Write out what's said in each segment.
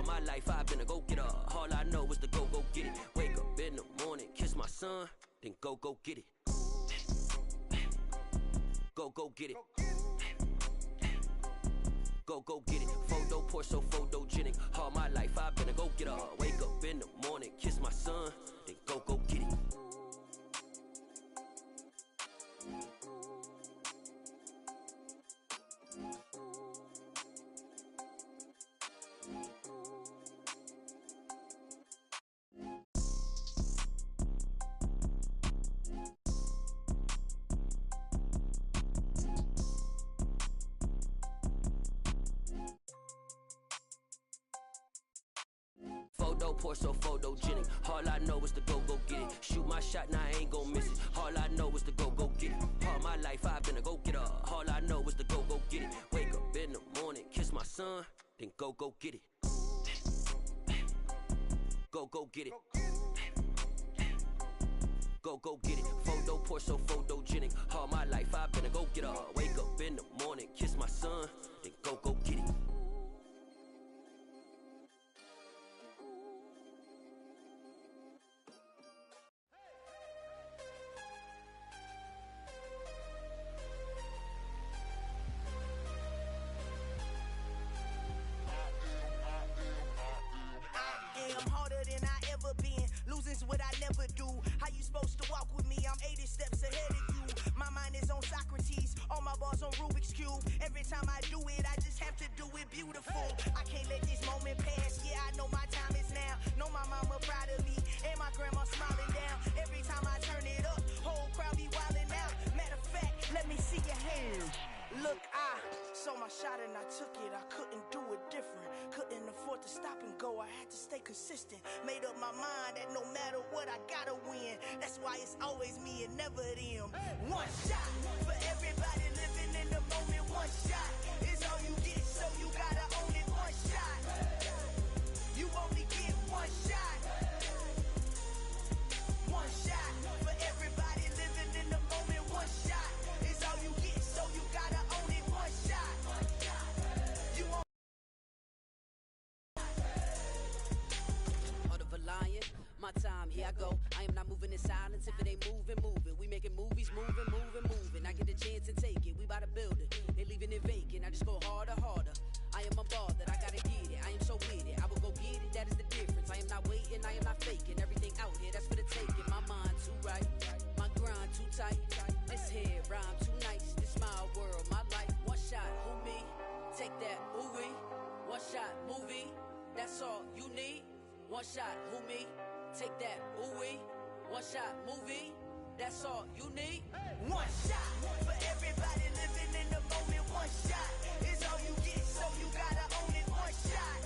my life I've been a go-getter. All I know is to go get it. Wake up in the morning, kiss my son, then go get it. Go get it. Go get it. Photo poor, so photogenic. All my life I've been a go-getter. Wake up in the morning, kiss my son, then go get it. Photo poor, so photogenic. All I know is to go get it. Shoot my shot, now I ain't gon' miss it. All I know is to go get it. All my life I've been a go-getter. All I know is to go get it. Wake up in the morning, kiss my son, then go get it. Go get it. Go get it. Photo poor, so photogenic. All my life I've been a go-getter. Wake up in the morning, kiss my son, then go get it. I'm harder than I ever been. Losing's what I never do. How you supposed to walk with me? I'm 80 steps ahead of you. My mind is on Socrates, all my bars on Rubik's Cube. Every time I do it, I just have to do it beautiful. I can't let this moment pass. Yeah, I know my time is now. Know my mama proud of me, and my grandma smiling down. Every time I turn it up, whole crowd be wildin' out. Matter of fact, let me see your hands. Look, I saw my shot and I took it. I couldn't do it different. Couldn't afford to stop and go. I had to stay consistent. Made up my mind that no matter what, I gotta win. That's why it's always me and never them. One shot for everybody living in the moment. One shot is all you get, so you gotta own it. One shot. You only get one shot. One shot for everybody living in the moment. One shot is all you get, so you gotta own it. One shot. You only Heart of a lion, my time, here I go. I am not moving in silence. If it ain't moving, moving. We making movies, moving. I get a chance and take it. We bout to build it. They leaving it vacant. I just go harder. I am a ball that I gotta get it. I am so with it. I will go get it. That is the difference. I am not waiting. I am not faking. Everything out here, that's for the taking. My mind too right. My grind too tight. This here rhyme too nice. This my world, my life. One shot, who me? Take that, ooh-wee. One shot, movie. That's all you need. One shot, who me? Take that, ooh-wee. One shot, movie. That's all you need. one shot for everybody living in the moment. One shot is all you get, so you gotta own it. One shot.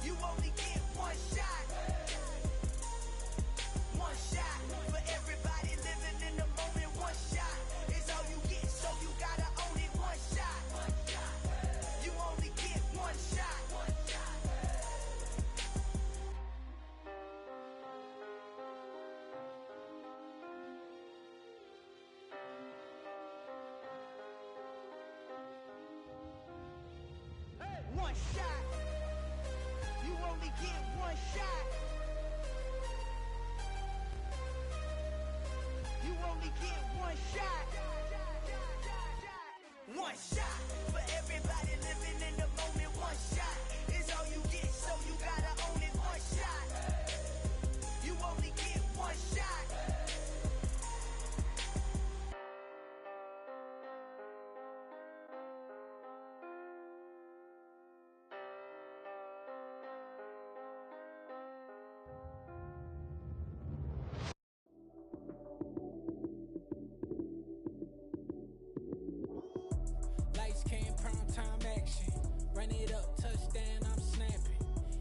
You only get one shot. One shot for everybody living in the moment. One shot is all you get, so you gotta own it. One shot. You only get one shot. One shot. You only get one shot. You only get one shot. One shot for everybody living in the moment. One shot is all you get, so you gotta own it. One shot. You only get one shot. Lights came, prime time action. Run it up, touchdown, I'm snapping.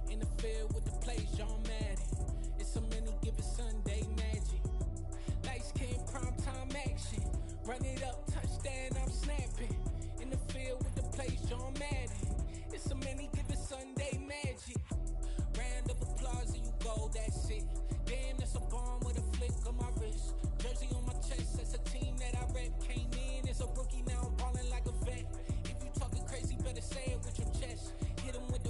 In the field with the plays, John Madden. It's a many given Sunday magic. Lights came, prime time action. Run it up, touchdown, I'm snapping. In the field with the plays, John Madden. It's a many given Sunday magic. Round of applause and you go, that's it. Damn, that's a bomb with a flick on my wrist. Jersey on my chest, that's a team that I rep. Came in as a rookie, now I'm ballin' like a vet. If you talking crazy, better say it with your chest. Hit him with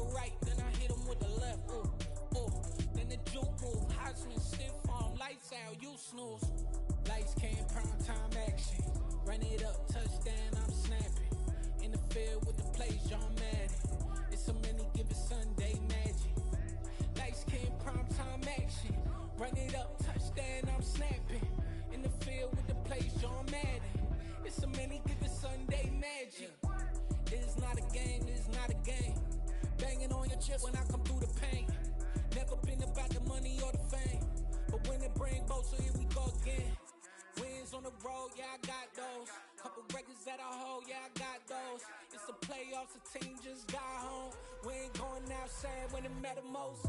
snooze. Lights came, prime time action. Run it up, touchdown, I'm snapping. In the field with the plays, John Madden. It's a many given Sunday magic. Lights came, prime time action. Run it up, touchdown, I'm snapping. In the field with the plays, John Madden. It's a many given Sunday magic. It is not a game, it is not a game. Banging on your chip when I come through the pain. Never been about the money or the fame. But when it bring both, so here we go again. Wins on the road, yeah, I got those. Couple records that I hold, yeah, I got those. It's the playoffs, the team just got home. We ain't going outside when it matter most.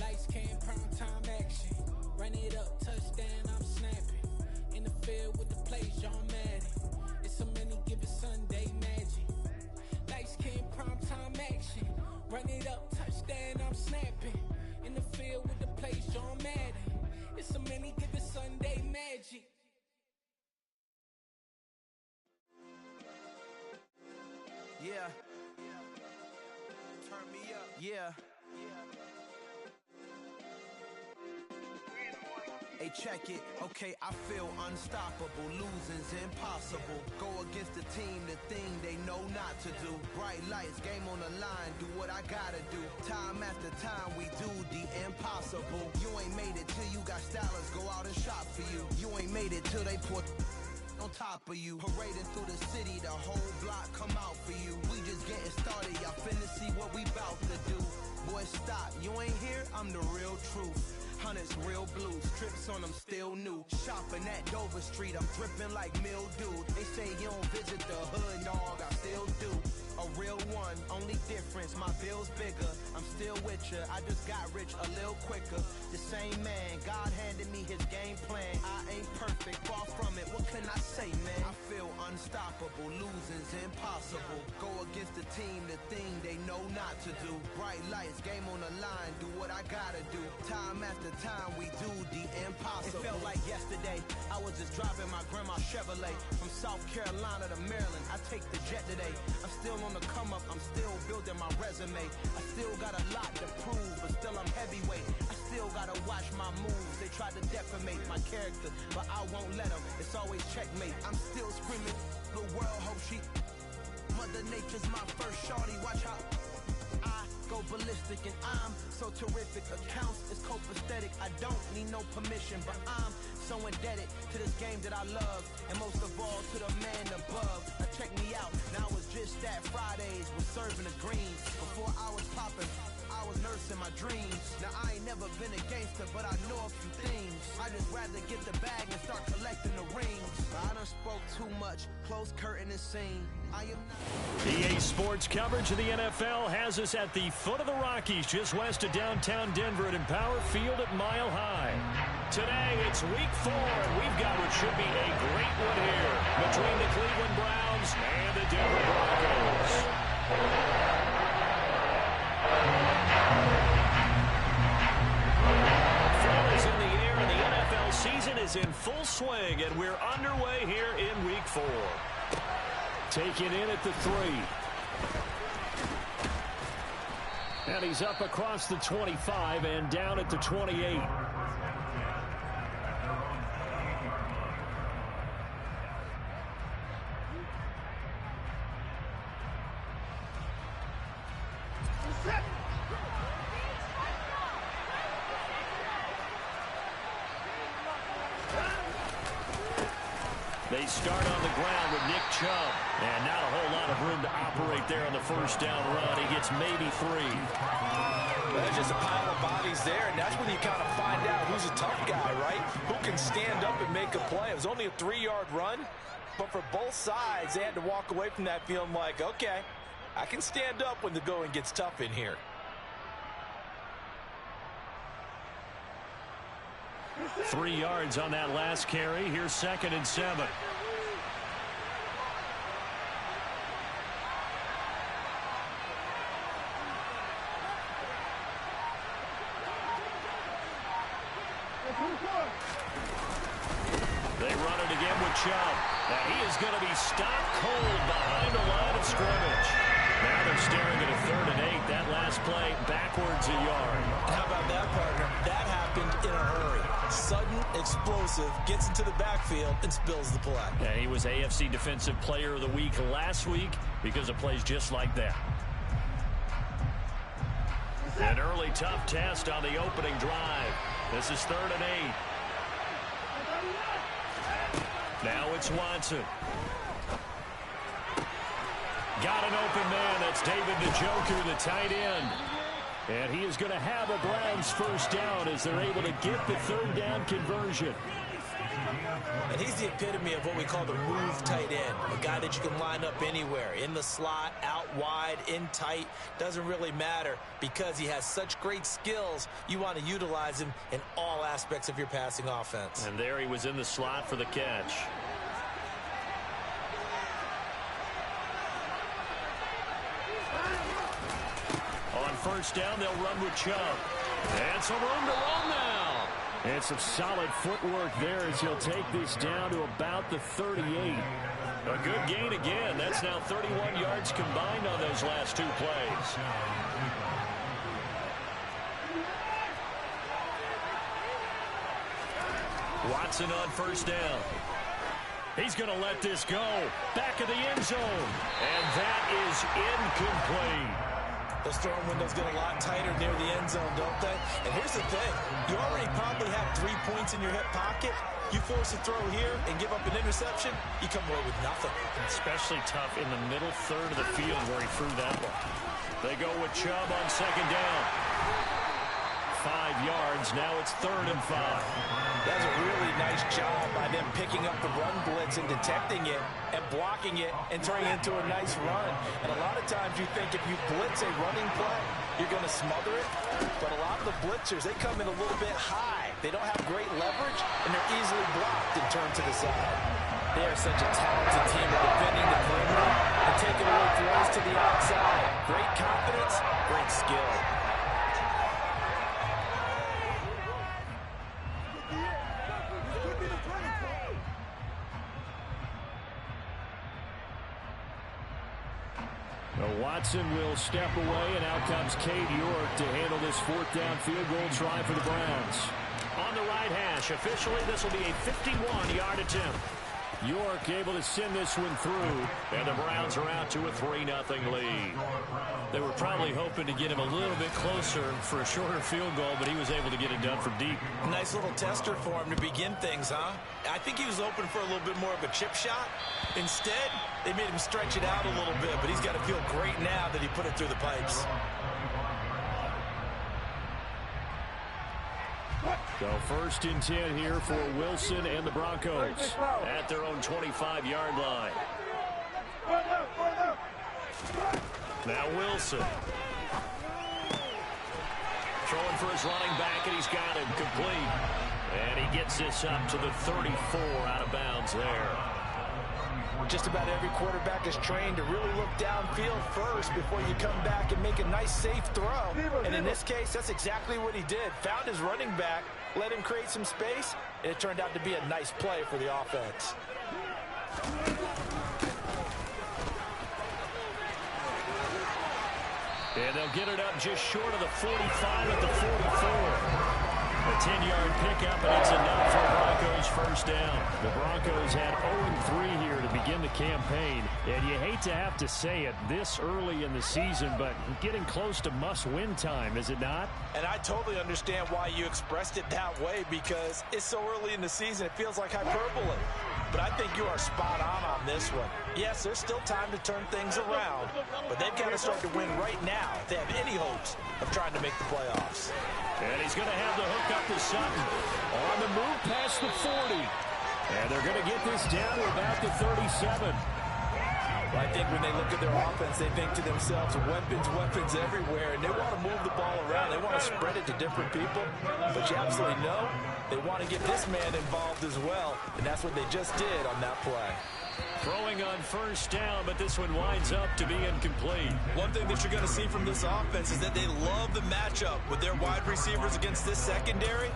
Lights came, prime time action. Run it up, touchdown, I'm snapping. In the field with the plays, John Madden. It's a many given Sunday magic. Lights came, prime time action. Run it up, touchdown, I'm snapping. In the field with the plays, John Madden. It's a many given Sunday magic. Yeah. Turn me up. Yeah. Hey, check it. Okay, I feel unstoppable. Losing's impossible. Go against the team, the thing they know not to do. Bright lights, game on the line, do what I gotta do. Time after time, we do the impossible. You ain't made it till you got stylers go out and shop for you. You ain't made it till they put on top of you. Parading through the city, the whole block come out for you. We just getting started, y'all finna see what we bout to do. Boy, stop, you ain't here, I'm the real truth. Hunters, real blue, strips on them still new. Shopping at Dover Street, I'm dripping like mildew. They say you don't visit the hood, dog, I still do. A real one, only difference, my bill's bigger. I'm still with ya, I just got rich a little quicker. The same man, God handed me his game plan. I ain't perfect, far from it, what can I say, man? I feel unstoppable, losing's impossible. Go against the team, the thing they know not to do. Bright lights, game on the line, do what I gotta do. Time after time, we do the impossible. It felt like yesterday, I was just driving my grandma's Chevrolet. From South Carolina to Maryland, I take the jet today. I'm still on the come up, I'm still building my resume. I still got a lot to prove, but still I'm heavyweight. I still gotta watch my moves. They tried to defamate my character, but I won't let them. It's always checkmate. I'm still screaming, the world hope she. Mother Nature's my first shorty. Watch how I go ballistic, and I'm so terrific. Accounts is copacetic. I don't need no permission, but I'm so indebted to this game that I love, and most of all to the man above. Now check me out, now it's just that Fridays was serving the greens. Before I was popping, I was nursing my dreams. Now I ain't never been a gangster, but I know a few things. I just rather get the bag and start collecting the rings. I done spoke too much, close curtain and scene. I am not. EA Sports coverage of the NFL has us at the foot of the Rockies, just west of downtown Denver at Empower Field at Mile High. Today, it's week 4, and we've got what should be a great one here between the Cleveland Browns and the Denver Broncos. Fall is in the air, and the NFL season is in full swing, and we're underway here in week 4. Taken in at the 3. And he's up across the 25 and down at the 28. They start on the ground with Nick Chubb. And not a whole lot of room to operate there on the first down run. He gets maybe 3. There's just a pile of bodies there, and that's when you kind of find out who's a tough guy, right? Who can stand up and make a play. It was only a 3-yard run, but for both sides, they had to walk away from that feeling like, okay, I can stand up when the going gets tough in here. Three yards on that last carry. Here's 2nd and 7. They run it again with Chubb. And he is going to be stopped cold behind the line of scrimmage. Now they're staring at a 3rd and 8. That last play backwards a yard. How about that, partner? That happened in a hurry. Sudden explosive, gets into the backfield, and spills the play. And he was AFC Defensive Player of the Week last week because of plays just like that. An early tough test on the opening drive. This is 3rd and 8. Now it's Watson. Got an open man. That's David Njoku, the tight end. And he is going to have a Browns first down as they're able to get the 3rd down conversion. And he's the epitome of what we call the move tight end. A guy that you can line up anywhere. In the slot, out wide, in tight. Doesn't really matter because he has such great skills. You want to utilize him in all aspects of your passing offense. And there he was in the slot for the catch. On 1st down, they'll run with Chubb. And some room to run now. And some solid footwork there as he'll take this down to about the 38. A good gain again. That's now 31 yards combined on those last 2 plays. Watson on 1st down. He's going to let this go. Back of the end zone. And that is incomplete. Those throwing windows get a lot tighter near the end zone, don't they? And here's the thing. You already probably have 3 points in your hip pocket. You force a throw here and give up an interception, you come away with nothing. Especially tough in the middle 3rd of the field where he threw that one. They go with Chubb on 2nd down. 5 yards. Now it's 3rd and 5. That's a really nice job by them picking up the run blitz and detecting it and blocking it and turning it into a nice run. And a lot of times you think if you blitz a running play, you're going to smother it. But a lot of the blitzers, they come in a little bit high. They don't have great leverage, and they're easily blocked and turned to the side. They are such a talented team at defending the perimeter and taking away throws to the outside. Great confidence, great skill. Watson will step away, and out comes Cade York to handle this 4th down field goal try for the Browns. On the right hash, officially this will be a 51-yard attempt. York able to send this one through, and the Browns are out to a 3-0 lead. They were probably hoping to get him a little bit closer for a shorter field goal, but he was able to get it done from deep. Nice little tester for him to begin things, huh? I think he was open for a little bit more of a chip shot. Instead, they made him stretch it out a little bit, but he's got to feel great now that he put it through the pipes. So 1st and 10 here for Wilson and the Broncos at their own 25-yard line. Now Wilson. Throwing for his running back, and he's got him complete. And he gets this up to the 34 out of bounds there. Just about every quarterback is trained to really look downfield first before you come back and make a nice, safe throw. And in this case, that's exactly what he did. Found his running back, let him create some space, and it turned out to be a nice play for the offense. And they'll get it up just short of the 45 at the 44. A 10-yard pickup, and it's enough for Broncos first down. The Broncos had 0-3 here to begin the campaign, and you hate to have to say it this early in the season, but getting close to must-win time, is it not? And I totally understand why you expressed it that way, because it's so early in the season, it feels like hyperbole. But I think you are spot on this one. Yes, there's still time to turn things around, but they've got to start to win right now if they have any hopes of trying to make the playoffs. And he's going to have the hook up to Sutton on the move past the 40. And they're going to get this down to about the 37. Well, I think when they look at their offense, they think to themselves, weapons everywhere, and they want to move the ball around. They want to spread it to different people. But you absolutely know they want to get this man involved as well, and that's what they just did on that play. Throwing on first down, but this one winds up to be incomplete. One thing that you're going to see from this offense is that they love the matchup with their wide receivers against this secondary.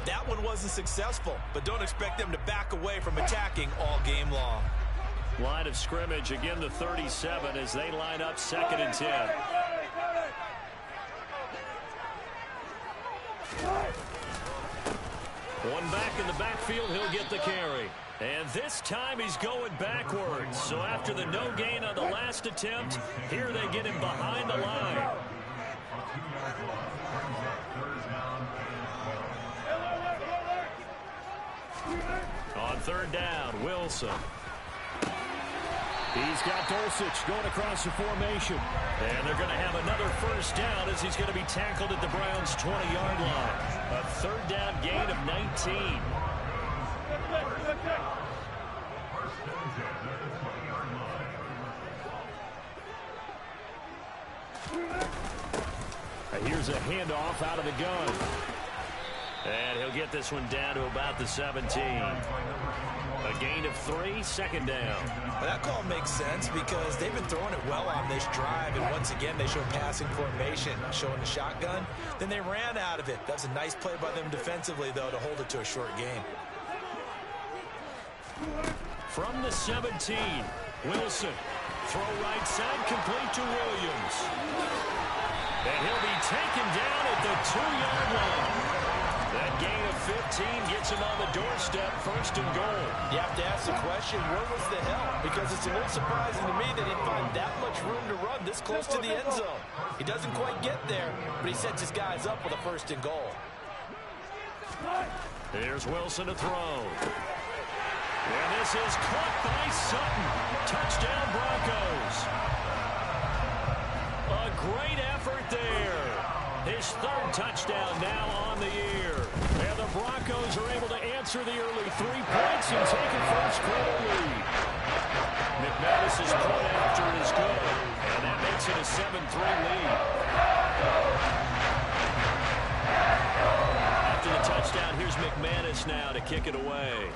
That one wasn't successful, but don't expect them to back away from attacking all game long. Line of scrimmage, again the 37 as they line up 2nd and 10. One back in the backfield, he'll get the carry. And this time he's going backwards. So after the no gain on the last attempt, here they get him behind the line. On third down, Wilson. He's got Dulcich going across the formation. And they're going to have another first down as he's going to be tackled at the Browns' 20-yard line. A third down gain of 19. Here's a handoff out of the gun. And he'll get this one down to about the 17. A gain of 3, second down. Well, that call makes sense because they've been throwing it well on this drive, and once again they show passing formation, showing the shotgun. Then they ran out of it. That's a nice play by them defensively, though, to hold it to a short game. From the 17, Wilson. Throw right side, complete to Williams. And he'll be taken down at the 2-yard line. That gain of 15 gets him on the doorstep, first and goal. You have to ask the question, where was the help? Because it's a little surprising to me that he'd find that much room to run this close to the end zone. He doesn't quite get there, but he sets his guys up with a first and goal. Here's Wilson to throw. And this is caught by Sutton. Touchdown, Broncos. A great effort there. His third touchdown now on the year. And the Broncos are able to answer the early 3 points and take a first-quarter lead. McManus's point after is good, and that makes it a 7-3 lead. After the touchdown, here's McManus now to kick it away.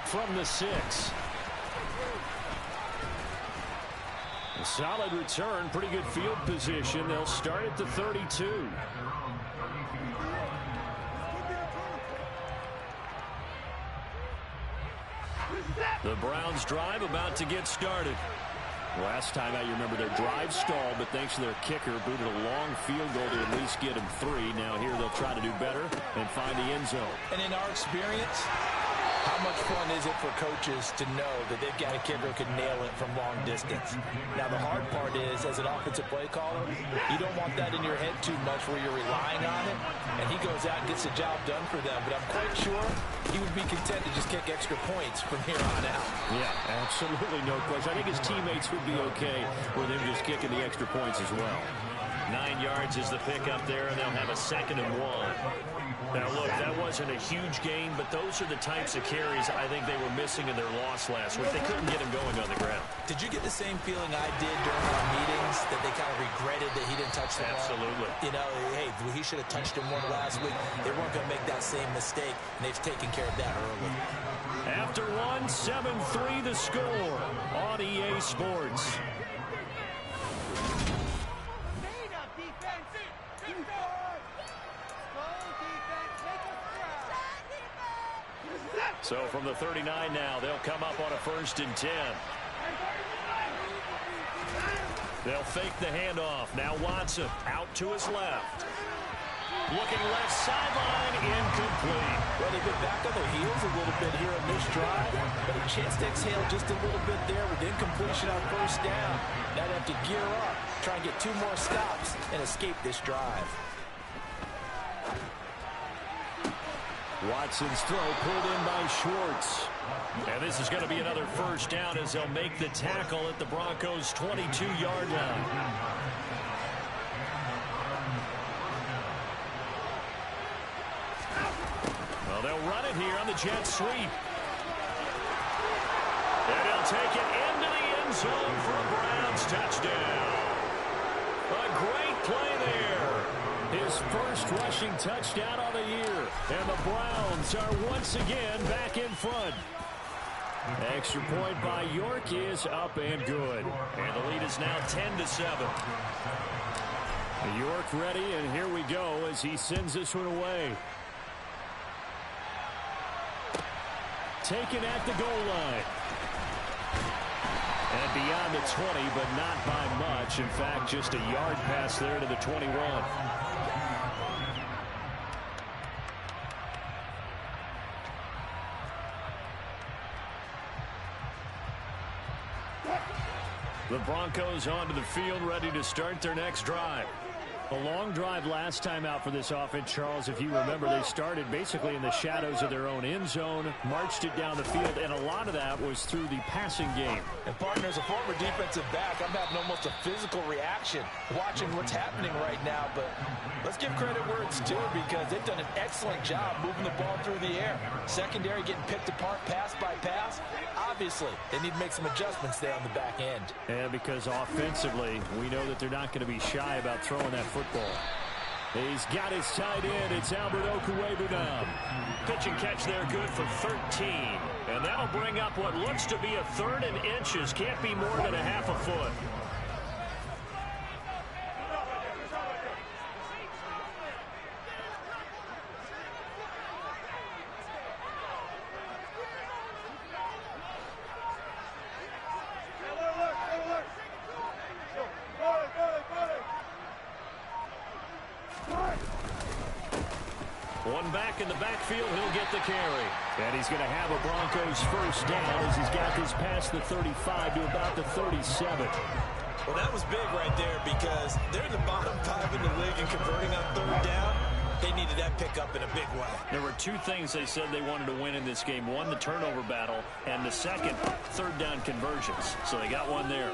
From the 6. A solid return, pretty good field position. They'll start at the 32. The Browns drive about to get started. Last time out, you remember their drive stalled, but thanks to their kicker, booted a long field goal to at least get them 3. Now here they'll try to do better and find the end zone. And in our experience, how much fun is it for coaches to know that they've got a kicker who can nail it from long distance? Now, the hard part is, as an offensive play caller, you don't want that in your head too much where you're relying on it, and he goes out and gets the job done for them. But I'm quite sure he would be content to just kick extra points from here on out. Yeah, absolutely no question. I think his teammates would be okay with him just kicking the extra points as well. 9 yards is the pickup there, and they'll have a 2nd and 1. Now, look, that wasn't a huge gain, but those are the types of carries I think they were missing in their loss last week. They couldn't get him going on the ground. Did you get the same feeling I did during our meetings, that they kind of regretted that he didn't touch the ball? Absolutely. You know, hey, he should have touched him more last week. They weren't going to make that same mistake, and they've taken care of that early. After 1, 7-3 the score on EA Sports. So from the 39 now, they'll come up on a 1st and 10. They'll fake the handoff. Now Watson out to his left. Looking left sideline, incomplete. Well, they've been back on their heels a little bit here in this drive, but a chance to exhale just a little bit there with incompletion on first down. Now they have to gear up, try and get 2 more stops, and escape this drive. Watson's throw pulled in by Schwartz. And this is going to be another first down as they'll make the tackle at the Broncos' 22-yard line. Well, they'll run it here on the jet sweep. And he'll take it into the end zone for a Browns touchdown. A great play there. His first rushing touchdown on the year. And the Browns are once again back in front. Extra point by York is up and good. And the lead is now 10-7. York ready, and here we go as he sends this one away. Taken at the goal line. And beyond the 20, but not by much. In fact, just a yard pass there to the 21. The Broncos onto the field, ready to start their next drive. A long drive last time out for this offense, Charles. If you remember, they started basically in the shadows of their own end zone, marched it down the field, and a lot of that was through the passing game. And partner, as a former defensive back, I'm having almost a physical reaction watching what's happening right now. But let's give credit where it's due, because they've done an excellent job moving the ball through the air. Secondary getting picked apart pass by pass. Obviously, they need to make some adjustments there on the back end. Yeah, because offensively, we know that they're not going to be shy about throwing that football. He's got his tight end. It's Albert Okuwebunam. Pitch and catch there, good for 13. And that'll bring up what looks to be a 3rd and inches. Can't be more than a half a foot. One back in the backfield, he'll get the carry. And he's going to have a Broncos first down as he's got this past the 35 to about the 37. Well, that was big right there, because they're in the bottom 5 in the league and converting on 3rd down. They needed that pickup in a big way. There were 2 things they said they wanted to win in this game. One, the turnover battle, and the second, 3rd down conversions. So they got one there.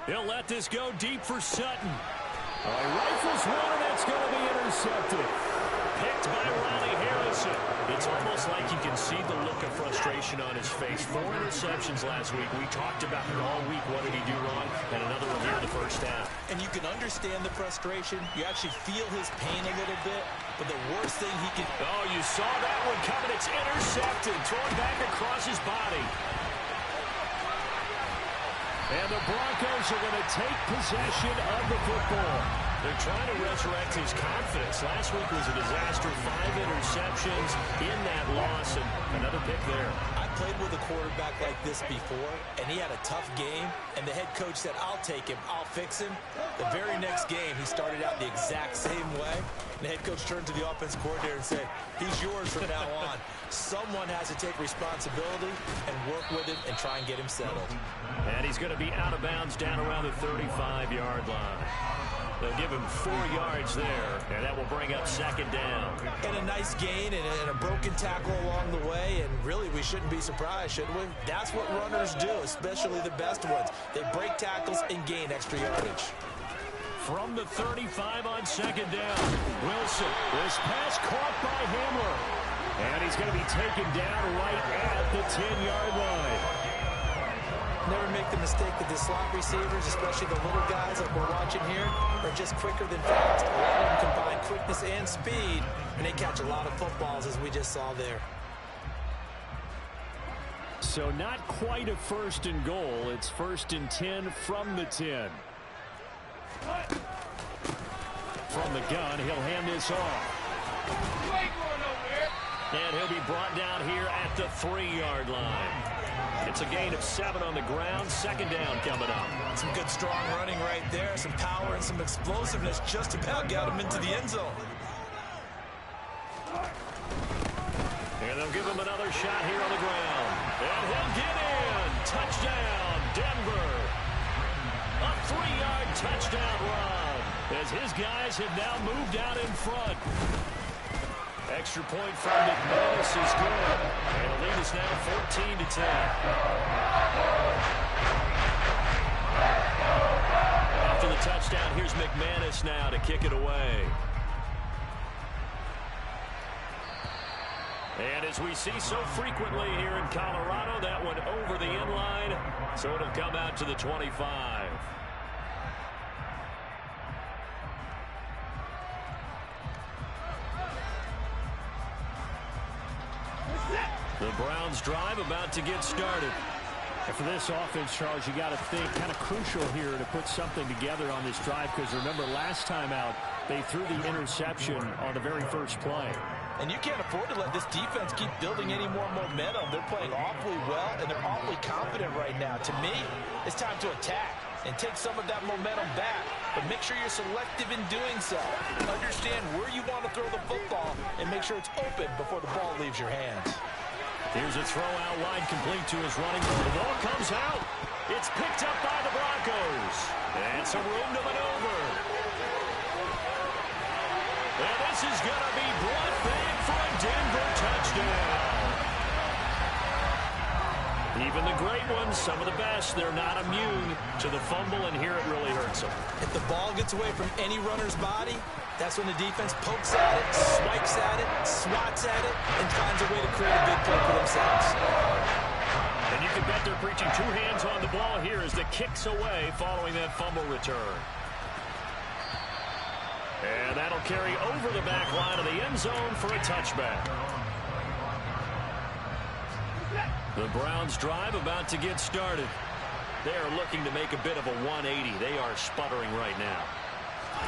He'll let this go deep for Sutton. He rifles one, and that's going to be intercepted. Picked by Riley Harrison. It's almost like you can see the look of frustration on his face. 4 interceptions last week. We talked about it all week. What did he do wrong? And another one here in the first half. And you can understand the frustration. You actually feel his pain a little bit. But the worst thing he can... Oh, you saw that one coming. It's intercepted. Thrown back across his body. And the Broncos are going to take possession of the football. They're trying to resurrect his confidence. Last week was a disaster. 5 interceptions in that loss, and another pick there. I played with a quarterback like this before, and he had a tough game, and the head coach said, I'll take him, I'll fix him. The very next game, he started out the exact same way. And the head coach turned to the offensive coordinator and said, he's yours from now on. Someone has to take responsibility and work with him and try and get him settled. And he's going to be out of bounds down around the 35-yard line. They'll give him 4 yards there, and that will bring up 2nd down. And a nice gain and a broken tackle along the way, and really we shouldn't be surprised, should we? That's what runners do, especially the best ones. They break tackles and gain extra yardage. From the 35 on 2nd down, Wilson. This pass caught by Hamler. And he's going to be taken down right at the 10-yard line. Never make the mistake that the slot receivers, especially the little guys like we're watching here, are just quicker than fast. A lot of them combine quickness and speed, and they catch a lot of footballs, as we just saw there. So not quite a 1st and goal. It's 1st and 10 from the 10. From the gun, he'll hand this off. And he'll be brought down here at the 3-yard line. It's a gain of 7 on the ground. 2nd down coming up. Some good strong running right there. Some power and some explosiveness just about got him into the end zone. And they'll give him another shot here on the ground. And he'll get in. Touchdown, Denver. A 3-yard touchdown run as his guys have now moved out in front. Extra point from McManus is good. And the lead is now 14-10. After the touchdown, here's McManus now to kick it away. And as we see so frequently here in Colorado, that one over the end line, so it'll come out to the 25. The Browns drive about to get started. And for this offense, Charles, you got to think kind of crucial here to put something together on this drive, because remember last time out they threw the interception on the very first play. And you can't afford to let this defense keep building any more momentum. They're playing awfully well, and they're awfully confident right now. To me, it's time to attack and take some of that momentum back. But make sure you're selective in doing so. Understand where you want to throw the football and make sure it's open before the ball leaves your hands. Here's a throw out wide, complete to his running back. The ball comes out. It's picked up by the Broncos. And some room to maneuver. And this is going to be brought back for a Denver touchdown. Even the great ones, some of the best, they're not immune to the fumble, and here it really hurts them. If the ball gets away from any runner's body, that's when the defense pokes at it, swipes at it, swats at it, and finds a way to create a big play for themselves. And you can bet they're preaching two hands on the ball here as the kick's away following that fumble return. And that'll carry over the back line of the end zone for a touchback. The Browns drive about to get started. They are looking to make a bit of a 180. They are sputtering right now.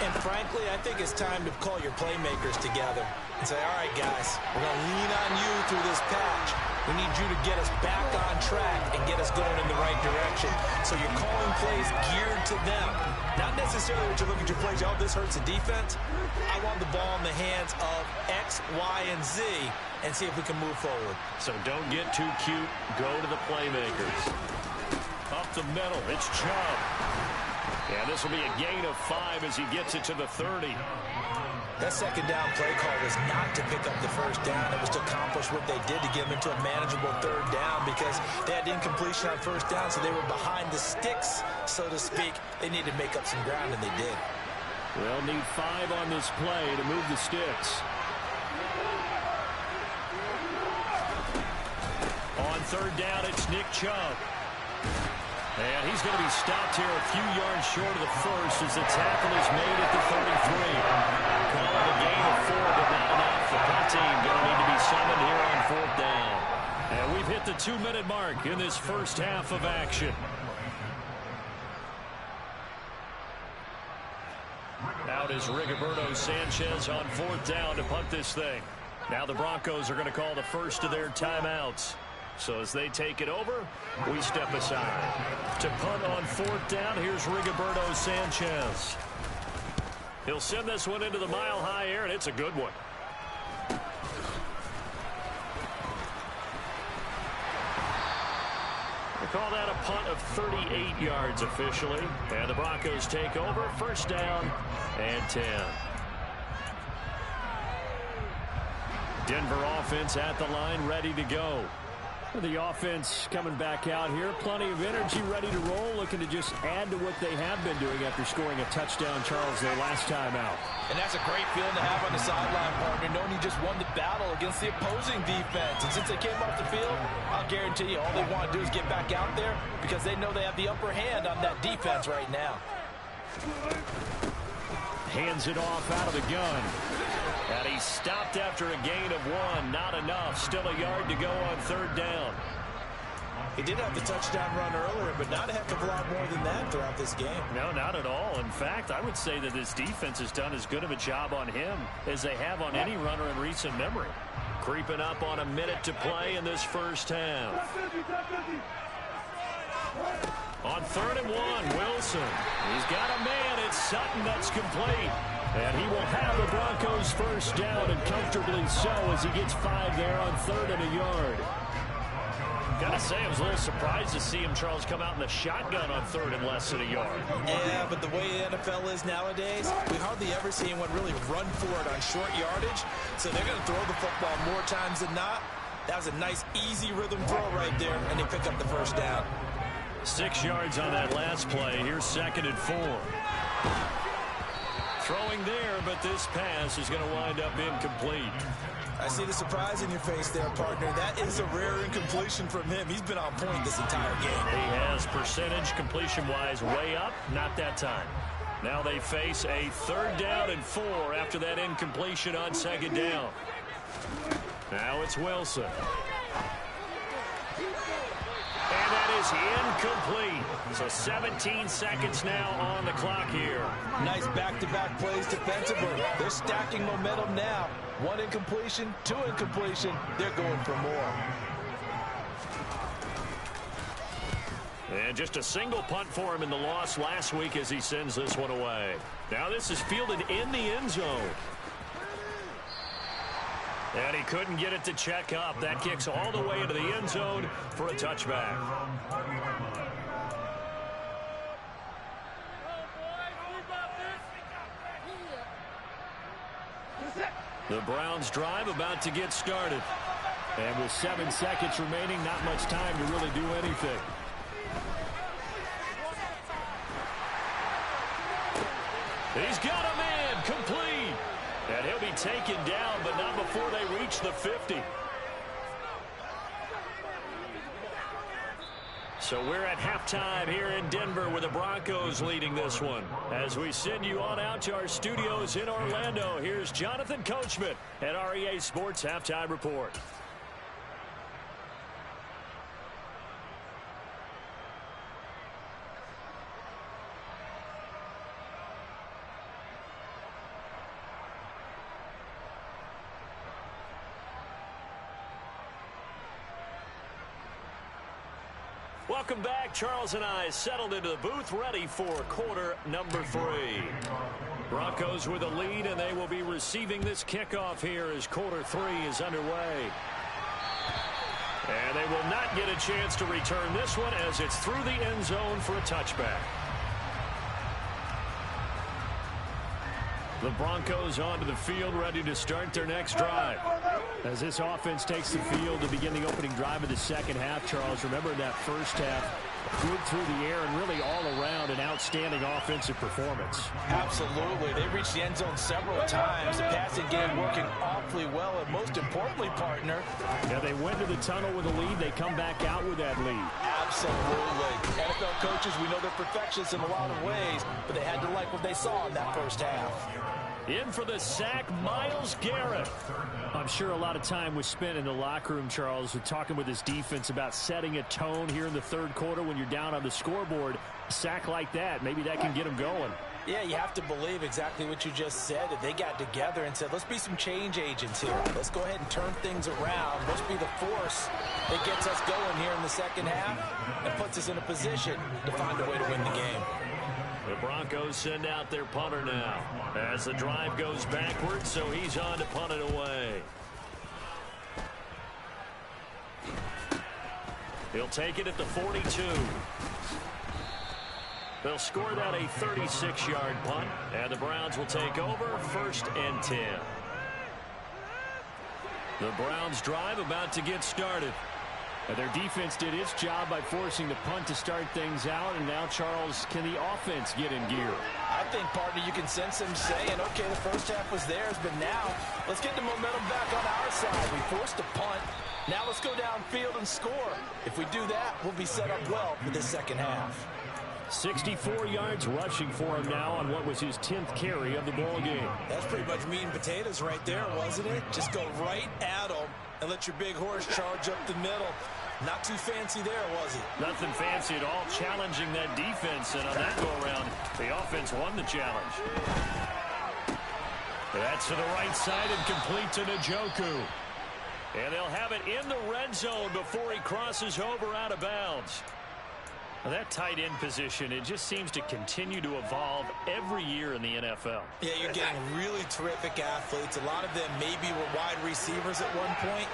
And frankly, I think it's time to call your playmakers together and say, all right, guys, we're going to lean on you through this patch. We need you to get us back on track and get us going in the right direction. So you're calling plays geared to them. Not necessarily what you look at your plays, oh, this hurts the defense. I want the ball in the hands of X, Y, and Z and see if we can move forward. So don't get too cute. Go to the playmakers. Up the middle, it's Chubb. And this will be a gain of 5 as he gets it to the 30. That second down play call was not to pick up the first down. It was to accomplish what they did to get them into a manageable third down because they had incompletion on first down, so they were behind the sticks, so to speak. They needed to make up some ground, and they did. They'll need 5 on this play to move the sticks. On third down, it's Nick Chubb. And he's going to be stopped here a few yards short of the first as the tackle is made at the 33. Call it a gain of 4, but not enough. The punt team going to need to be summoned here on fourth down. And we've hit the 2-minute mark in this first half of action. Out is Rigoberto Sanchez on fourth down to punt this thing. Now the Broncos are going to call the first of their timeouts. So as they take it over, we step aside. To punt on fourth down, here's Rigoberto Sanchez. He'll send this one into the mile-high air, and it's a good one. They call that a punt of 38 yards officially. And the Broncos take over, first down and 10. Denver offense at the line, ready to go. The offense coming back out here. Plenty of energy, ready to roll, looking to just add to what they have been doing after scoring a touchdown, Charles, their last time out. And that's a great feeling to have on the sideline, partner, knowing you just won the battle against the opposing defense. And since they came off the field, I'll guarantee you all they want to do is get back out there because they know they have the upper hand on that defense right now. Hands it off out of the gun. And he stopped after a gain of 1. Not enough. Still a yard to go on third down. He did have the touchdown run earlier, but not a heck of a lot more than that throughout this game. No, not at all. In fact, I would say that this defense has done as good of a job on him as they have on any runner in recent memory. Creeping up on a minute to play in this first half. On 3rd and 1, Wilson. He's got a man. It's Sutton that's complete. And he will have the Broncos first down, and comfortably so as he gets 5 there on 3rd and a yard. Gotta say, I was a little surprised to see him, Charles, come out in the shotgun on 3rd and less than a yard. Yeah, but the way the NFL is nowadays, we hardly ever see anyone really run for it on short yardage. So they're going to throw the football more times than not. That was a nice, easy rhythm throw right there, and they pick up the first down. 6 yards on that last play. Here's 2nd and 4. Throwing there, but this pass is going to wind up incomplete. I see the surprise in your face there, partner. That is a rare incompletion from him. He's been on point this entire game. He has percentage completion-wise way up. Not that time. Now they face a 3rd down and 4 after that incompletion on 2nd down. Now it's Wilson. And that is incomplete. So 17 seconds now on the clock here. Nice back-to-back plays defensively. They're stacking momentum now. 1 incompletion, 2 incompletion. They're going for more. And just a single punt for him in the loss last week as he sends this one away. Now this is fielded in the end zone. And he couldn't get it to check up. That kicks all the way into the end zone for a touchback. The Browns drive about to get started. And with 7 seconds remaining, not much time to really do anything. He's got a man complete. And he'll be taken down, but not before they reach the 50. So we're at halftime here in Denver with the Broncos leading this one. As we send you on out to our studios in Orlando, here's Jonathan Coachman at REA Sports Halftime Report. Welcome back. Charles and I settled into the booth, ready for quarter number 3. Broncos with a lead, and they will be receiving this kickoff here as quarter 3 is underway. And they will not get a chance to return this one as it's through the end zone for a touchback. The Broncos onto the field, ready to start their next drive. As this offense takes the field to begin the opening drive of the second half, Charles, remember in that first half, good through the air and really all around an outstanding offensive performance. Absolutely. They reached the end zone several times. The passing game working awfully well, and most importantly, partner. Yeah, they went to the tunnel with a lead. They come back out with that lead. Absolutely. NFL coaches, we know they're perfectionists in a lot of ways, but they had to like what they saw in that first half. In for the sack, Myles Garrett. I'm sure a lot of time was spent in the locker room, Charles, talking with his defense about setting a tone here in the third quarter when you're down on the scoreboard. A sack like that, maybe that can get them going. Yeah, you have to believe exactly what you just said. That they got together and said, let's be some change agents here. Let's go ahead and turn things around. Let's be the force that gets us going here in the second half and puts us in a position to find a way to win the game. The Broncos send out their punter now as the drive goes backwards, so he's on to punt it away. He'll take it at the 42. They'll score that a 36-yard punt, and the Browns will take over 1st and 10. The Browns drive about to get started. Their defense did its job by forcing the punt to start things out, and now, Charles, can the offense get in gear? I think, partner, you can sense them saying, okay, the first half was theirs, but now let's get the momentum back on our side. We forced a punt. Now let's go downfield and score. If we do that, we'll be set up well for the second half. 64 yards rushing for him now on what was his 10th carry of the ball game. That's pretty much meat and potatoes right there, wasn't it? Just go right at them and let your big horse charge up the middle. Not too fancy there, was it? Nothing fancy at all, challenging that defense, and on that go-around, the offense won the challenge. That's to the right side and complete to Njoku. And they'll have it in the red zone before he crosses over out of bounds. Now that tight end position, it just seems to continue to evolve every year in the NFL. Yeah, you're getting really terrific athletes. A lot of them maybe were wide receivers at one point.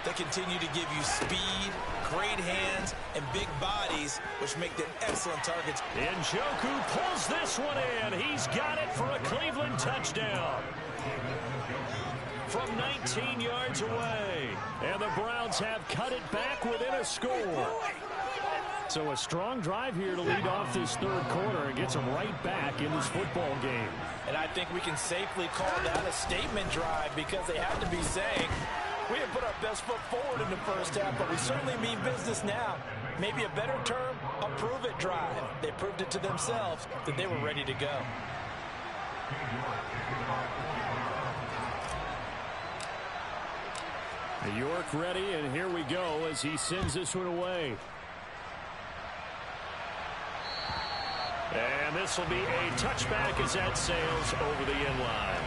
They continue to give you speed, great hands, and big bodies, which make them excellent targets. Njoku pulls this one in. He's got it for a Cleveland touchdown. From 19 yards away. And the Browns have cut it back within a score. So a strong drive here to lead off this third quarter and gets them right back in this football game. And I think we can safely call that a statement drive because they have to be saying, we didn't put our best foot forward in the first half, but we certainly mean business now. Maybe a better term, a prove-it drive. They proved it to themselves that they were ready to go. York ready, and here we go as he sends this one away. And this will be a touchback as that sails over the end line.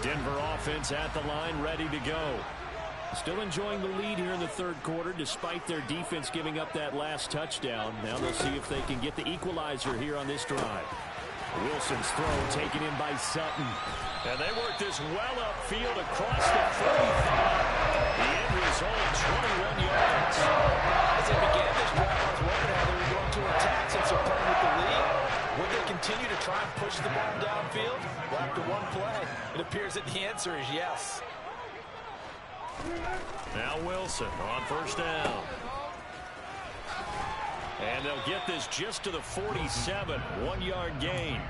Denver offense at the line, ready to go. Still enjoying the lead here in the third quarter despite their defense giving up that last touchdown. Now they'll see if they can get the equalizer here on this drive. Wilson's throw taken in by Sutton. And they work this well upfield across the 35. The end result, 21 yards. As they began appears that the answer is yes. Now Wilson on first down. And they'll get this just to the 47, 1-yard gain.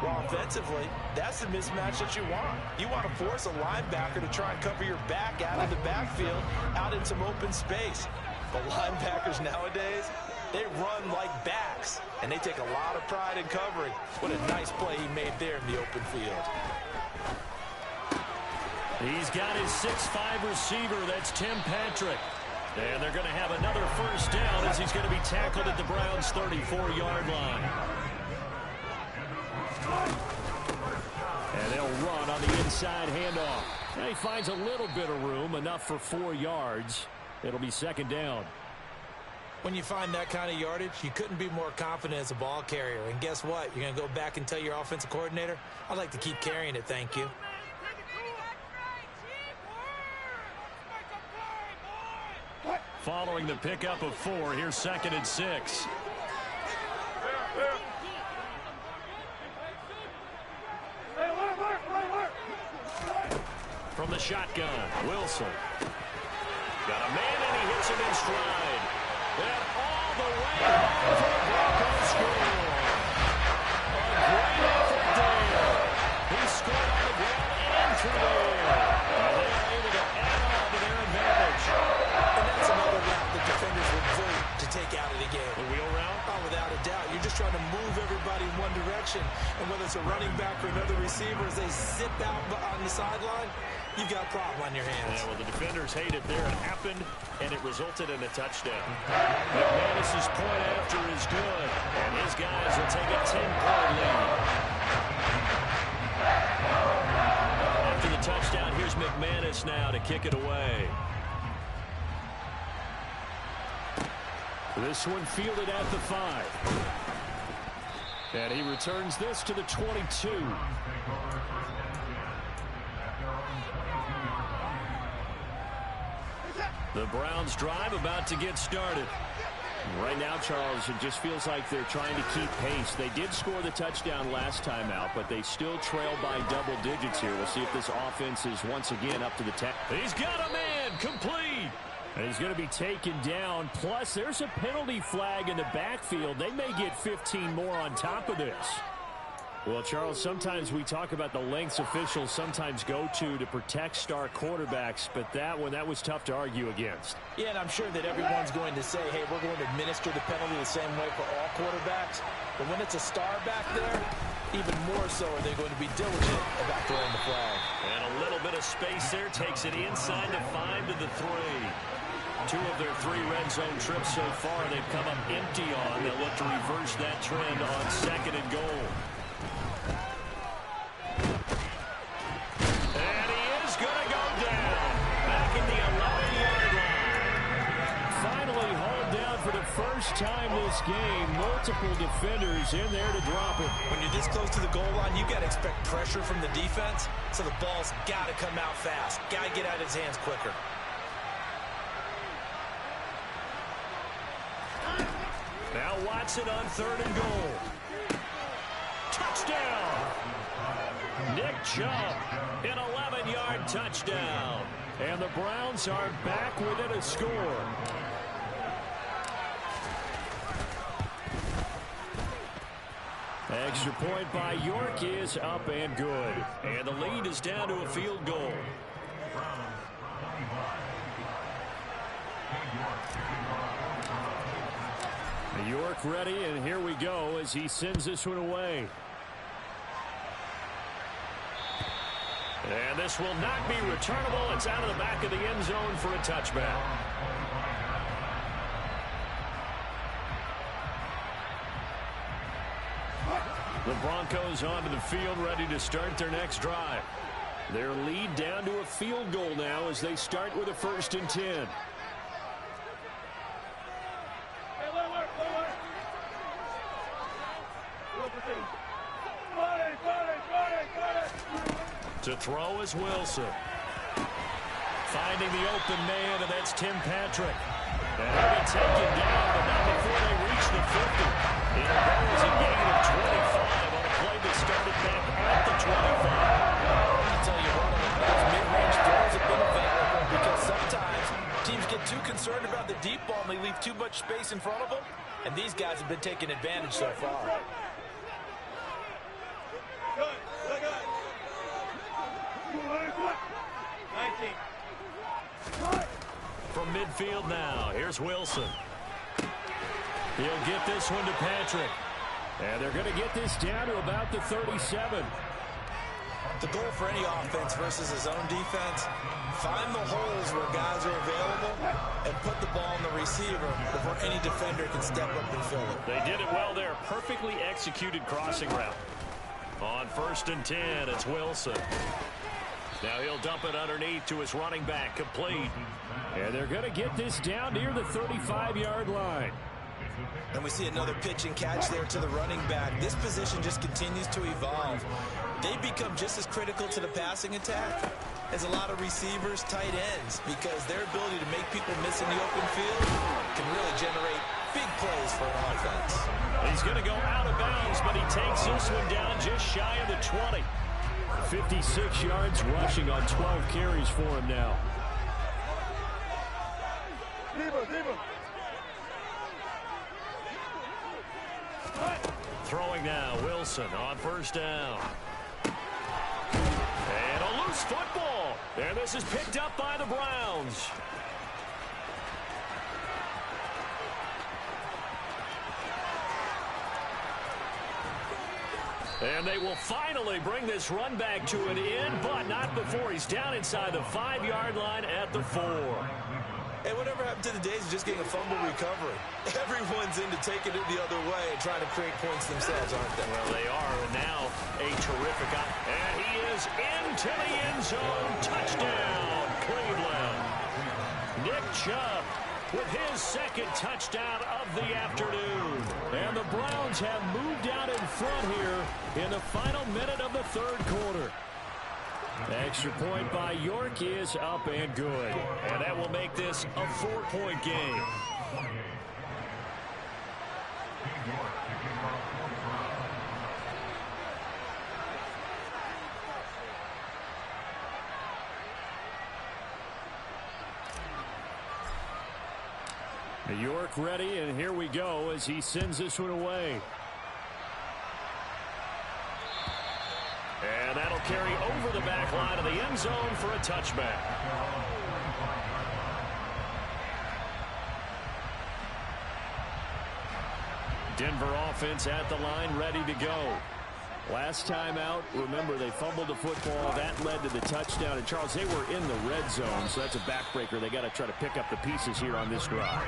Well, offensively, that's the mismatch that you want. You want to force a linebacker to try and cover your back out of the backfield, out in some open space. But linebackers nowadays, they run like backs, and they take a lot of pride in covering. What a nice play he made there in the open field. He's got his 6'5" receiver. That's Tim Patrick. And they're going to have another first down as he's going to be tackled at the Browns' 34-yard line. And they'll run on the inside handoff. And he finds a little bit of room, enough for 4 yards. It'll be second down. When you find that kind of yardage, you couldn't be more confident as a ball carrier. And guess what? You're going to go back and tell your offensive coordinator, I'd like to keep carrying it, thank you. Following the pickup of 4, here's 2nd and 6. From the shotgun, Wilson. Got a man and he hits him in stride. And all the way home for the Bronco score. A great effort there. He scored on the ground and through the air. And they are able to add on to their advantage. And that's another route the defenders would vote to take out of the game. The wheel route? Oh, without a doubt. You're just trying to move everybody in one direction. And whether it's a running back or another receiver, as they zip out on the sideline, you've got a problem on your hands. Yeah, well, the defenders hate it there. It happened, and it resulted in a touchdown. McManus's point after is good, and his guys will take a 10-point lead. After the touchdown, here's McManus now to kick it away. This one fielded at the 5. And he returns this to the 22. The Browns drive about to get started. Right now, Charles, it just feels like they're trying to keep pace. They did score the touchdown last time out, but they still trail by double digits here. We'll see if this offense is once again up to the task. He's got a man complete. And he's going to be taken down. Plus, there's a penalty flag in the backfield. They may get 15 more on top of this. Well, Charles, sometimes we talk about the lengths officials sometimes go to protect star quarterbacks, but that was tough to argue against. Yeah, and I'm sure that everyone's going to say, hey, we're going to administer the penalty the same way for all quarterbacks. But when it's a star back there, even more so are they going to be diligent about throwing the flag. And a little bit of space there takes it inside the 5 to the 3. 2 of their 3 red zone trips so far they've come up empty on. They'll look to reverse that trend on 2nd and goal. And he is going to go down. Back at the 11-yard line. Finally hauled down for the first time this game. Multiple defenders in there to drop it. When you're this close to the goal line, you've got to expect pressure from the defense. So the ball's got to come out fast. Got to get out of his hands quicker. Now Watson on 3rd and goal. Touchdown! Nick Chubb, an 11-yard touchdown. And the Browns are back within a score. Extra point by York is up and good. And the lead is down to a field goal. York ready, and here we go as he sends this one away. And this will not be returnable. It's out of the back of the end zone for a touchback. The Broncos onto the field, ready to start their next drive. Their lead down to a field goal now as they start with a 1st and 10. To throw is Wilson. Finding the open man, and that's Tim Patrick. And he'll be taken down, but not before they reach the 50. It goes a gain of 25 on a play that started back at the 25. too concerned about the deep ball and they leave too much space in front of them. And these guys have been taking advantage so far. From midfield now, here's Wilson. He'll get this one to Patrick. And they're going to get this down to about the 37. The goal for any offense versus his own defense, find the holes where guys are available and put the ball on the receiver before any defender can step up and fill it. They did it well there. Perfectly executed crossing route. On 1st and 10, it's Wilson. Now he'll dump it underneath to his running back, complete. And they're going to get this down near the 35-yard line. And we see another pitch and catch there to the running back. This position just continues to evolve. They become just as critical to the passing attack as a lot of receivers, tight ends, because their ability to make people miss in the open field can really generate big plays for an offense. He's going to go out of bounds, but he takes this one down just shy of the 20. 56 yards rushing on 12 carries for him now. Throwing now, Wilson on 1st down. And a loose football. And this is picked up by the Browns. And they will finally bring this run back to an end, but not before he's down inside the 5-yard line at the 4. Hey, whatever happened to the days of just getting a fumble recovery? Everyone's into taking it the other way and trying to create points themselves, aren't they? Well, they are, and now a terrific and he is into the end zone. Touchdown, Cleveland. Nick Chubb with his 2nd touchdown of the afternoon. And the Browns have moved out in front here in the final minute of the 3rd quarter. Extra point by York is up and good. And that will make this a 4-point game. York ready, and here we go as he sends this one away. And that'll carry over the back line of the end zone for a touchback. Denver offense at the line, ready to go. Last time out, remember, they fumbled the football. That led to the touchdown. And, Charles, they were in the red zone, so that's a backbreaker. They got to try to pick up the pieces here on this drive.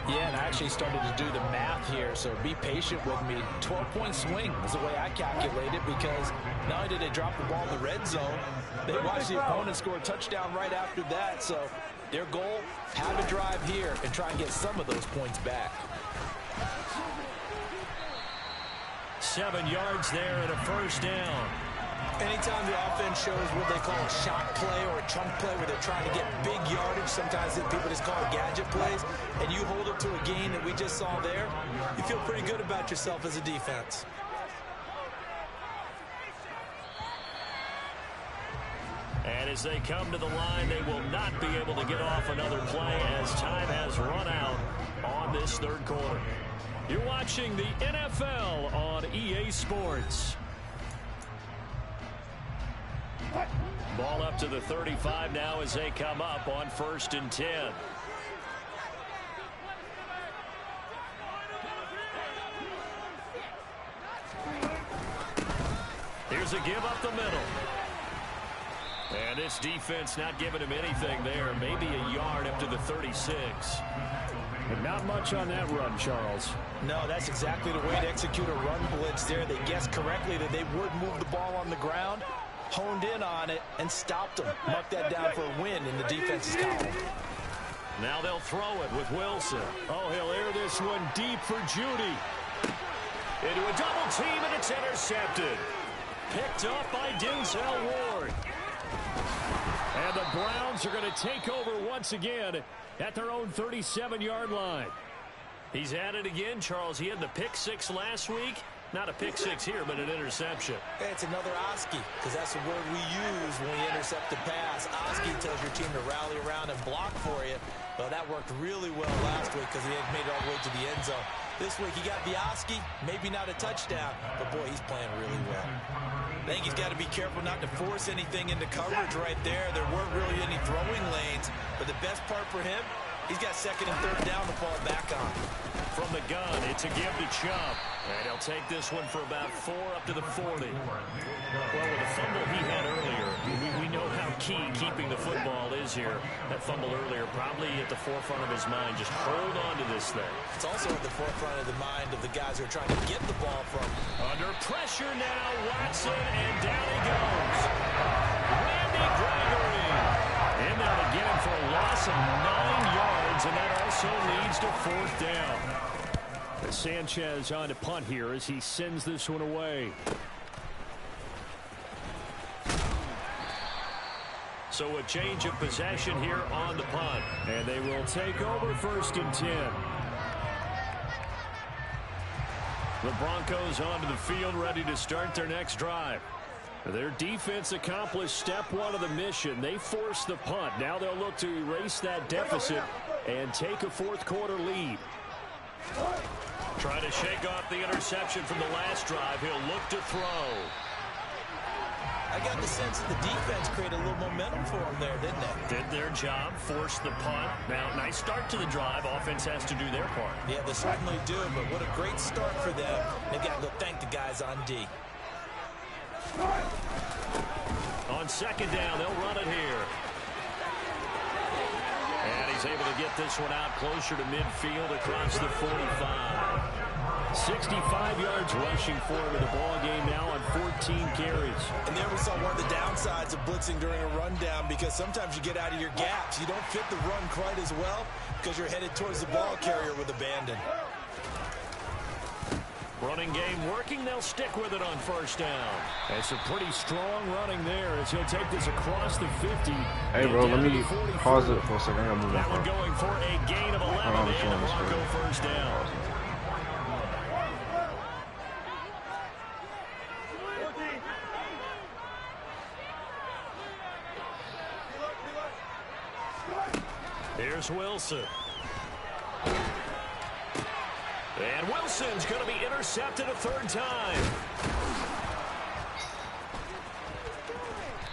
Yeah, and I actually started to do the math here, so be patient with me. 12-point swing is the way I calculate it, because not only did they drop the ball in the red zone, they watched the opponent score a touchdown right after that. So their goal, have a drive here and try and get some of those points back. 7 yards there and a 1st down. Anytime the offense shows what they call a shot play or a chunk play where they're trying to get big yardage, sometimes people just call it gadget plays, and you hold it to a gain that we just saw there, you feel pretty good about yourself as a defense. And as they come to the line, they will not be able to get off another play as time has run out on this 3rd quarter. You're watching the NFL on EA Sports. Ball up to the 35 now as they come up on 1st and 10. Here's a give up the middle. And this defense not giving him anything there. Maybe a yard up to the 36. But not much on that run, Charles. No, that's exactly the way to execute a run blitz there. They guessed correctly that they would move the ball on the ground, honed in on it, and stopped them. Marked that down for a win in the defense's column. Now they'll throw it with Wilson. Oh, he'll air this one deep for Judy. Into a double team, and it's intercepted. Picked up by Denzel Ward. And the Browns are going to take over once again at their own 37-yard line. He's at it again, Charles. He had the pick 6 last week. Not a pick six here, but an interception. Hey, it's another Oski, because that's the word we use when we intercept a pass. Oski tells your team to rally around and block for you. Well, that worked really well last week because he had made it all the way to the end zone. This week he got the Oski, maybe not a touchdown, but boy, he's playing really well. I think he's got to be careful not to force anything into coverage right there. There weren't really any throwing lanes, but the best part for him, he's got second and third down to fall back on. From the gun, it's a give to Chubb. And he'll take this one for about 4 up to the 40. Well, with the fumble he had earlier, we know how key keeping the football is here. That fumble earlier probably at the forefront of his mind. Just hold on to this thing. It's also at the forefront of the mind of the guys who are trying to get the ball from. Under pressure now, Watson, and down he goes. Randy Gregory. In there to get him for a loss of 9 yards, and that also leads to 4th down. Sanchez on to punt here as he sends this one away. So a change of possession here on the punt. And they will take over 1st and 10. The Broncos onto the field ready to start their next drive. Their defense accomplished step 1 of the mission. They forced the punt. Now they'll look to erase that deficit and take a 4th quarter lead. Trying to shake off the interception from the last drive. He'll look to throw. I got the sense that the defense created a little momentum for him there, didn't they? Did their job, forced the punt. Now, nice start to the drive. Offense has to do their part. Yeah, they certainly do, but what a great start for them. They've got to go thank the guys on D. On 2nd down, they'll run it here. And he's able to get this one out closer to midfield across the 45. 65 yards rushing for him in the ball game now on 14 carries. And there we saw one of the downsides of blitzing during a rundown, because sometimes you get out of your gaps. You don't fit the run quite as well because you're headed towards the ball carrier with abandon. Running game working. They'll stick with it on 1st down. It's a pretty strong running there as he'll take this across the 50. Hey, bro, let me pause it for a second. I gotta move that my one going for a gain of 11 and a Bronco 1st down. Here's Wilson. And Wilson's going to be intercepted a 3rd time.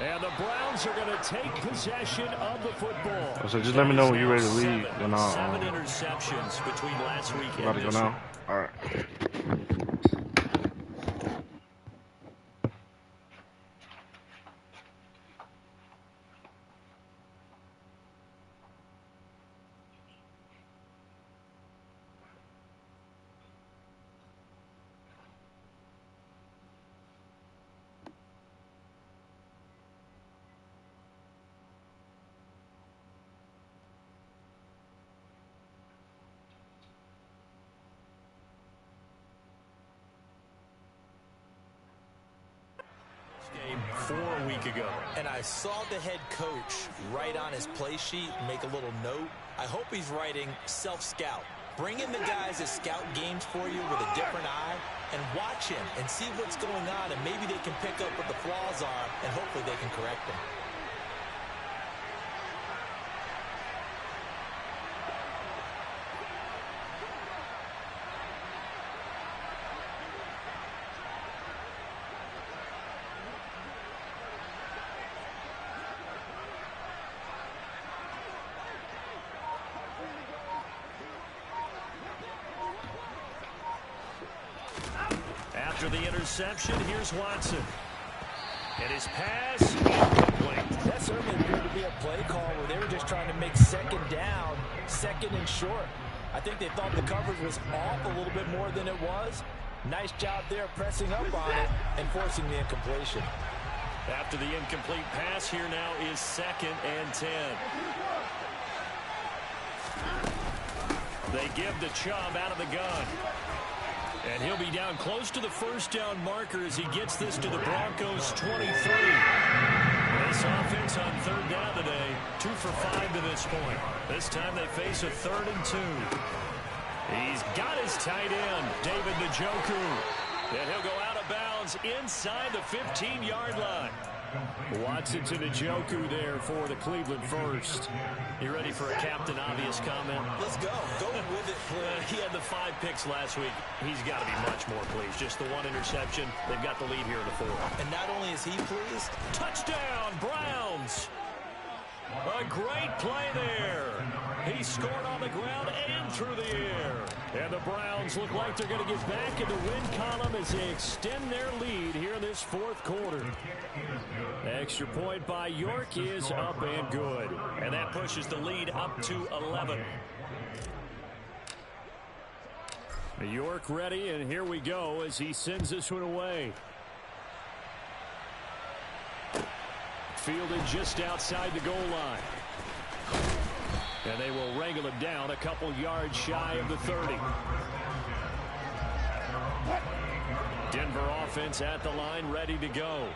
And the Browns are going to take possession of the football. So just let me know when you're ready to leave. Seven interceptions between last week and about to go now. All right. Game 4 a week ago. And I saw the head coach write on his play sheet, make a little note. I hope he's writing self-scout. Bring in the guys that scout games for you with a different eye and watch him and see what's going on, and maybe they can pick up what the flaws are, and hopefully they can correct them. After the interception, here's Watson. And his pass incomplete. That certainly appeared to be a play call where they were just trying to make 2nd down, 2nd and short. I think they thought the coverage was off a little bit more than it was. Nice job there pressing up on it and forcing the incompletion. After the incomplete pass, here now is 2nd and 10. They give the Chubb out of the gun. And he'll be down close to the 1st down marker as he gets this to the Broncos 23. This offense on 3rd down today, 2 for 5 to this point. This time they face a 3rd and 2. He's got his tight end, David Njoku. And he'll go out of bounds inside the 15-yard line. Watson to Njoku there for the Cleveland first. You ready for a Captain Obvious comment? Let's go. Go with it, please. He had the 5 picks last week. He's got to be much more pleased. Just the 1 interception. They've got the lead here in the 4th. And not only is he pleased. Touchdown, Browns. A great play there. He scored on the ground and through the air. And the Browns look like they're going to get back in the win column as they extend their lead here in this 4th quarter. Extra point by York is up and good. And that pushes the lead up to 11. York ready, and here we go as he sends this one away. Fielded just outside the goal line. And they will wrangle him down a couple yards shy of the 30. Denver offense at the line, ready to go.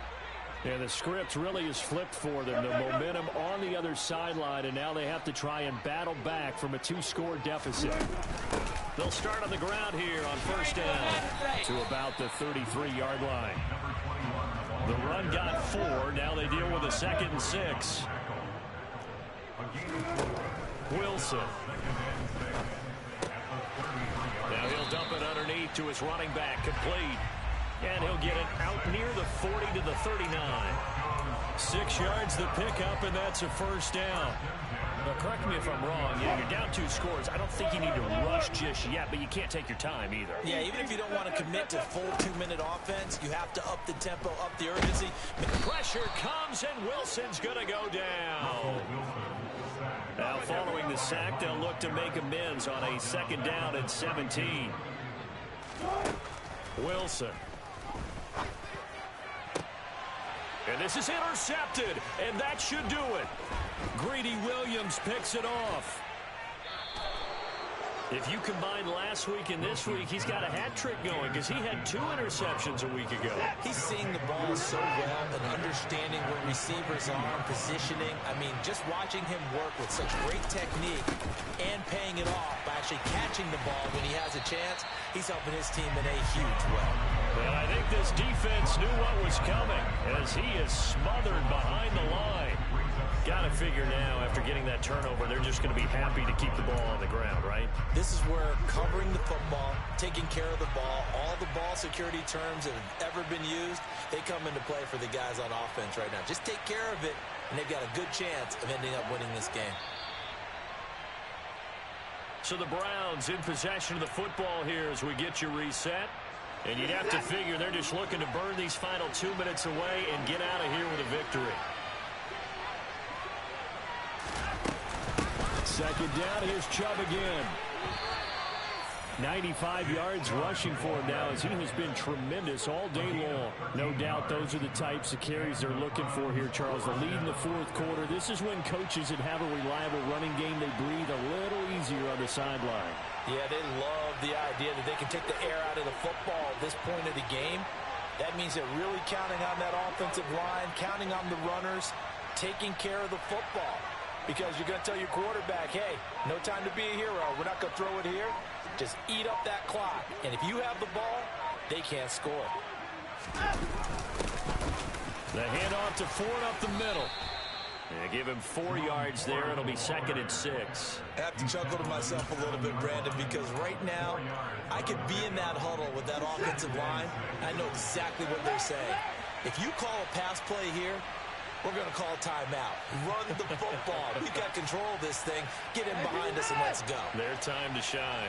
And the script really is flipped for them. The momentum on the other sideline, and now they have to try and battle back from a 2-score deficit. They'll start on the ground here on first down to about the 33-yard line. The run got 4. Now they deal with a 2nd and 6. Wilson. Now he'll dump it underneath to his running back, complete. And he'll get it out near the 40 to the 39. 6 yards the pickup, and that's a first down. Now, correct me if I'm wrong. You're down 2 scores. I don't think you need to rush just yet, but you can't take your time either. Yeah, even if you don't want to commit to full 2-minute offense, you have to up the tempo, up the urgency. Pressure comes, and Wilson's going to go down. Now, following the sack, they'll look to make amends on a 2nd down and 17. Wilson. And this is intercepted, and that should do it. Greedy Williams picks it off. If you combine last week and this week, he's got a hat trick going because he had 2 interceptions a week ago. He's seeing the ball so well and understanding where receivers are and positioning. I mean, just watching him work with such great technique and paying it off by actually catching the ball when he has a chance, he's helping his team in a huge way. And I think this defense knew what was coming as he is smothered behind the line. Got to figure now, after getting that turnover, they're just going to be happy to keep the ball on the ground, right? This is where covering the football, taking care of the ball, all the ball security terms that have ever been used, they come into play for the guys on offense right now. Just take care of it, and they've got a good chance of ending up winning this game. So the Browns in possession of the football here as we get you reset. And you'd have to figure they're just looking to burn these final 2 minutes away and get out of here with a victory. 2nd down, here's Chubb again. 95 yards rushing for him now as he has been tremendous all day long. No doubt those are the types of carries they're looking for here, Charles. The lead in the 4th quarter. This is when coaches that have a reliable running game, they breathe a little easier on the sideline. Yeah, they love the idea that they can take the air out of the football at this point of the game. That means they're really counting on that offensive line, counting on the runners, taking care of the football. Because you're going to tell your quarterback, hey, no time to be a hero. We're not going to throw it here. Just eat up that clock. And if you have the ball, they can't score. The handoff to Ford up the middle. Yeah, give him 4 yards there. It'll be 2nd and 6. I have to chuckle to myself a little bit, Brandon, because right now I could be in that huddle with that offensive line. I know exactly what they're saying. If you call a pass play here, we're going to call timeout. Run the football. We've got control of this thing. Get in behind us and let's go. Their time to shine.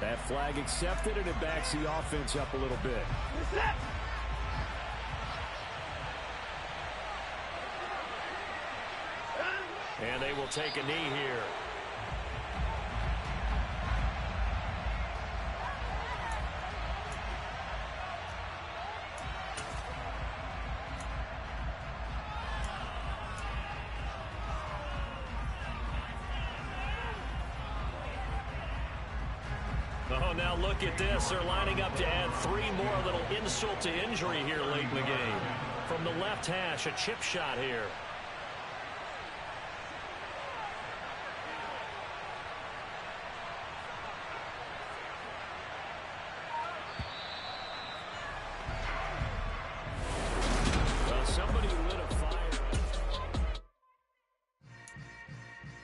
That flag accepted, and it backs the offense up a little bit. And they will take a knee here. now look at this. They're lining up to add 3 more, a little insult to injury here late in the game. From the left hash, a chip shot here.